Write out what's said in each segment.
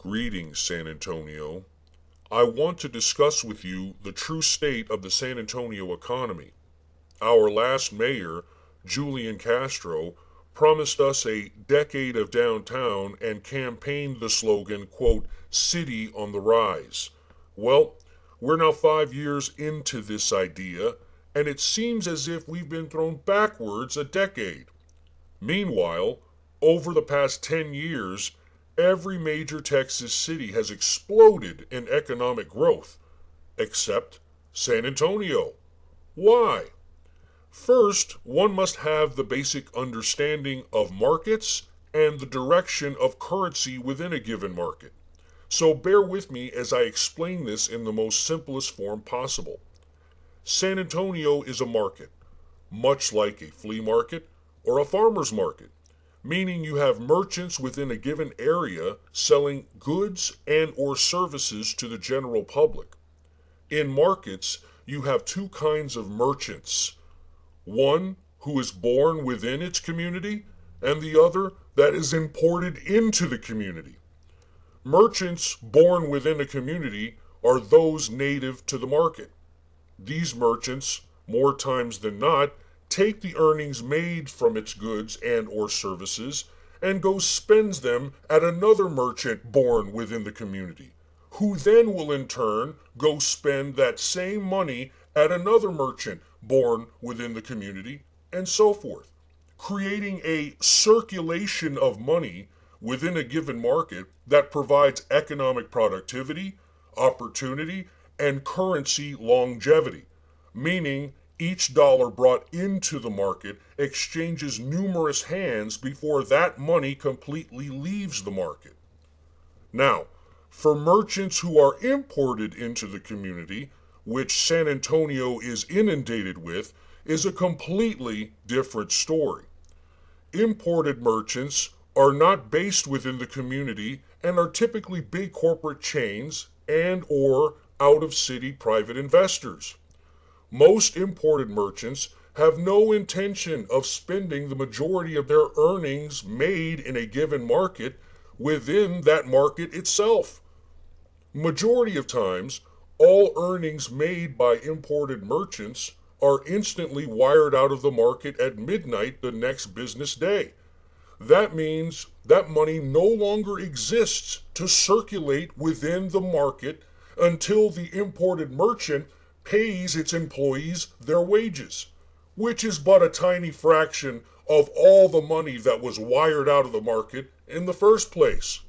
Greetings, San Antonio. I want to discuss with you the true state of the San Antonio economy. Our last mayor, Julian Castro, promised us a decade of downtown and campaigned the slogan, quote, City on the Rise. Well, we're now 5 years into this idea, and it seems as if we've been thrown backwards a decade. Meanwhile, over the past 10 years, every major Texas city has exploded in economic growth, except San Antonio. Why? First, one must have the basic understanding of markets and the direction of currency within a given market. So bear with me as I explain this in the most simplest form possible. San Antonio is a market, much like a flea market or a farmer's market, meaning you have merchants within a given area selling goods and or services to the general public. In markets, you have two kinds of merchants. One who is born within its community, and the other that is imported into the community. Merchants born within a community are those native to the market. These merchants, more times than not, take the earnings made from its goods and or services and go spends them at another merchant born within the community, who then will in turn go spend that same money at another merchant born within the community, and so forth, creating a circulation of money within a given market that provides economic productivity, opportunity, and currency longevity, meaning each dollar brought into the market exchanges numerous hands before that money completely leaves the market. Now, for merchants who are imported into the community, which San Antonio is inundated with, is a completely different story. Imported merchants are not based within the community and are typically big corporate chains and or out-of-city private investors. Most imported merchants have no intention of spending the majority of their earnings made in a given market within that market itself. Majority of times, all earnings made by imported merchants are instantly wired out of the market at midnight the next business day. That means that money no longer exists to circulate within the market until the imported merchant pays its employees their wages, which is but a tiny fraction of all the money that was wired out of the market in the first place.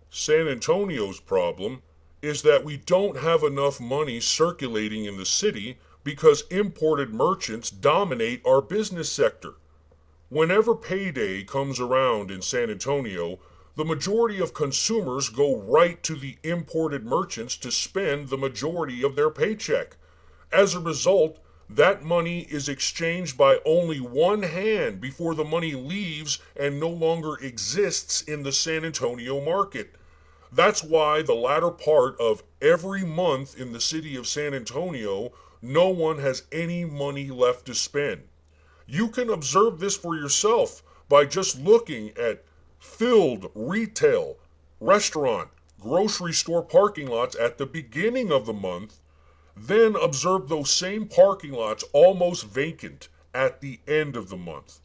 San Antonio's problem is that we don't have enough money circulating in the city because imported merchants dominate our business sector. Whenever payday comes around in San Antonio, the majority of consumers go right to the imported merchants to spend the majority of their paycheck. As a result, that money is exchanged by only one hand before the money leaves and no longer exists in the San Antonio market. That's why the latter part of every month in the city of San Antonio, no one has any money left to spend. You can observe this for yourself by just looking at filled retail, restaurant, grocery store parking lots at the beginning of the month, then observe those same parking lots almost vacant at the end of the month.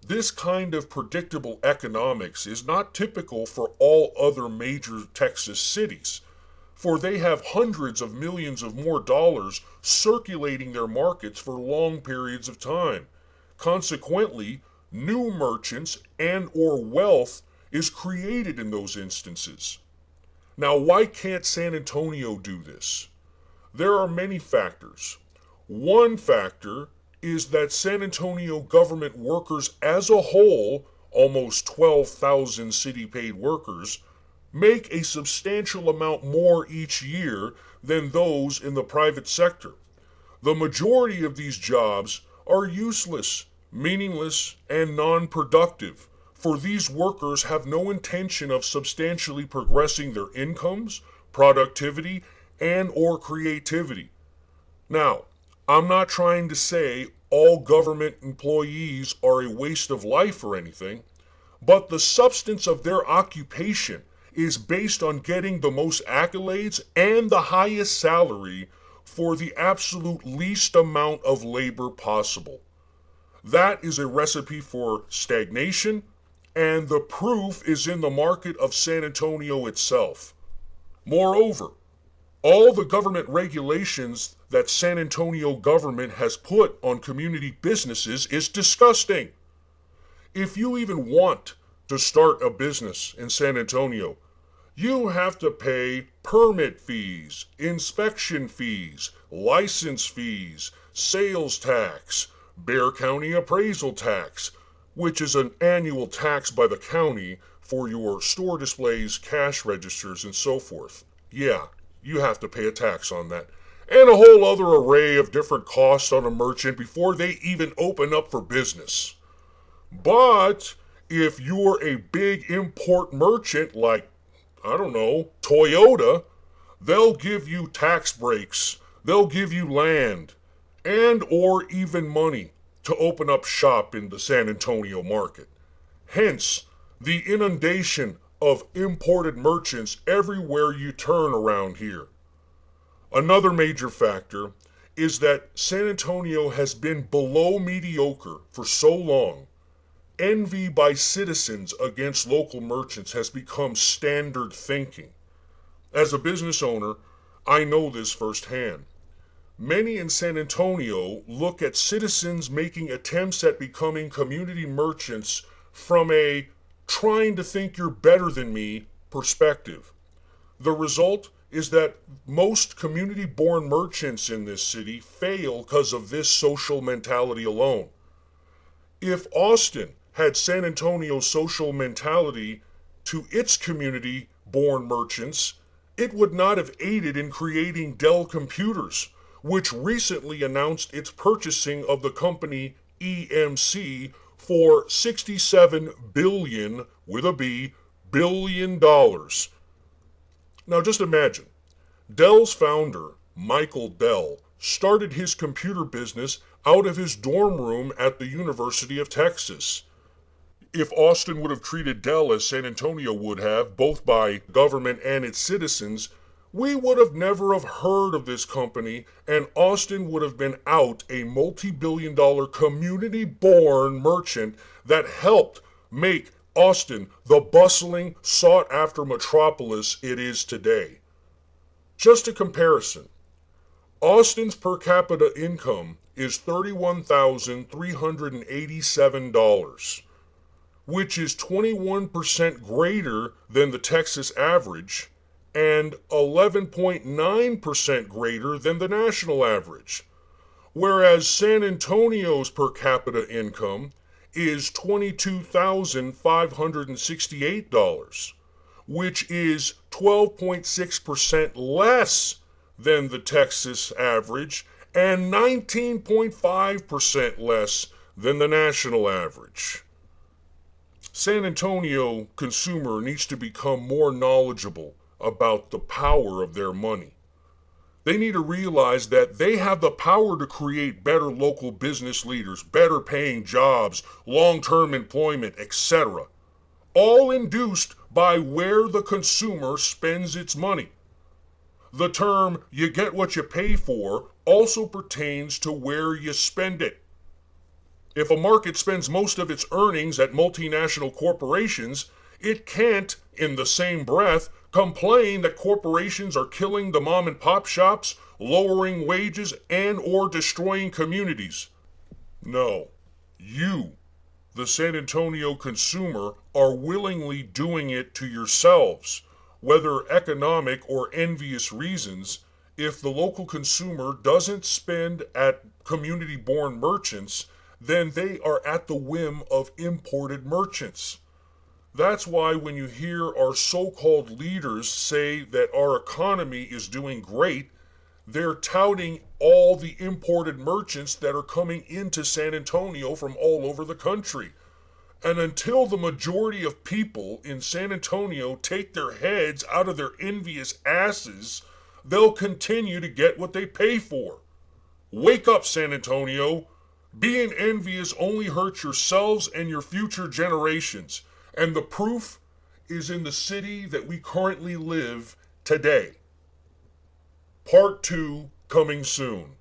This kind of predictable economics is not typical for all other major Texas cities, for they have hundreds of millions of more dollars circulating their markets for long periods of time. Consequently, new merchants and or wealth is created in those instances. Now, why can't San Antonio do this? There are many factors. One factor is that San Antonio government workers as a whole, almost 12,000 city-paid workers, make a substantial amount more each year than those in the private sector. The majority of these jobs are useless, meaningless, and non-productive, for these workers have no intention of substantially progressing their incomes, productivity, and or creativity. Now, I'm not trying to say all government employees are a waste of life or anything, but the substance of their occupation is based on getting the most accolades and the highest salary for the absolute least amount of labor possible. That is a recipe for stagnation, and the proof is in the market of San Antonio itself. Moreover, all the government regulations that San Antonio government has put on community businesses is disgusting. If you even want to start a business in San Antonio, you have to pay permit fees, inspection fees, license fees, sales tax, Bexar County appraisal tax, which is an annual tax by the county for your store displays, cash registers, and so forth. Yeah, you have to pay a tax on that. And a whole other array of different costs on a merchant before they even open up for business. But if you're a big import merchant like, I don't know, Toyota, they'll give you tax breaks, they'll give you land, and or even money to open up shop in the San Antonio market. Hence, the inundation of imported merchants everywhere you turn around here. Another major factor is that San Antonio has been below mediocre for so long. Envy by citizens against local merchants has become standard thinking. As a business owner, I know this firsthand. Many in San Antonio look at citizens making attempts at becoming community merchants from a trying to think you're better than me perspective. The result is that most community-born merchants in this city fail because of this social mentality alone. If Austin had San Antonio's social mentality to its community-born merchants, it would not have aided in creating Dell Computers, which recently announced its purchasing of the company EMC for $67 billion, with a B, billion dollars. Now just imagine, Dell's founder, Michael Dell, started his computer business out of his dorm room at the University of Texas. If Austin would have treated Dell as San Antonio would have, both by government and its citizens, we would have never have heard of this company, and Austin would have been out a multi-billion-dollar community-born merchant that helped make Austin the bustling, sought-after metropolis it is today. Just a comparison, Austin's per capita income is $31,387, which is 21% greater than the Texas average and 11.9% greater than the national average. Whereas San Antonio's per capita income is $22,568, which is 12.6% less than the Texas average and 19.5% less than the national average. San Antonio consumer needs to become more knowledgeable about the power of their money. They need to realize that they have the power to create better local business leaders, better paying jobs, long-term employment, etc. All induced by where the consumer spends its money. The term "you get what you pay for" also pertains to where you spend it. If a market spends most of its earnings at multinational corporations, it can't, in the same breath, complain that corporations are killing the mom and pop shops, lowering wages, and or destroying communities. No, you, the San Antonio consumer, are willingly doing it to yourselves, whether economic or envious reasons. If the local consumer doesn't spend at community-born merchants, then they are at the whim of imported merchants. That's why when you hear our so-called leaders say that our economy is doing great, they're touting all the imported merchants that are coming into San Antonio from all over the country. And until the majority of people in San Antonio take their heads out of their envious asses, they'll continue to get what they pay for. Wake up, San Antonio. Being envious only hurts yourselves and your future generations. And the proof is in the city that we currently live today. Part 2 coming soon.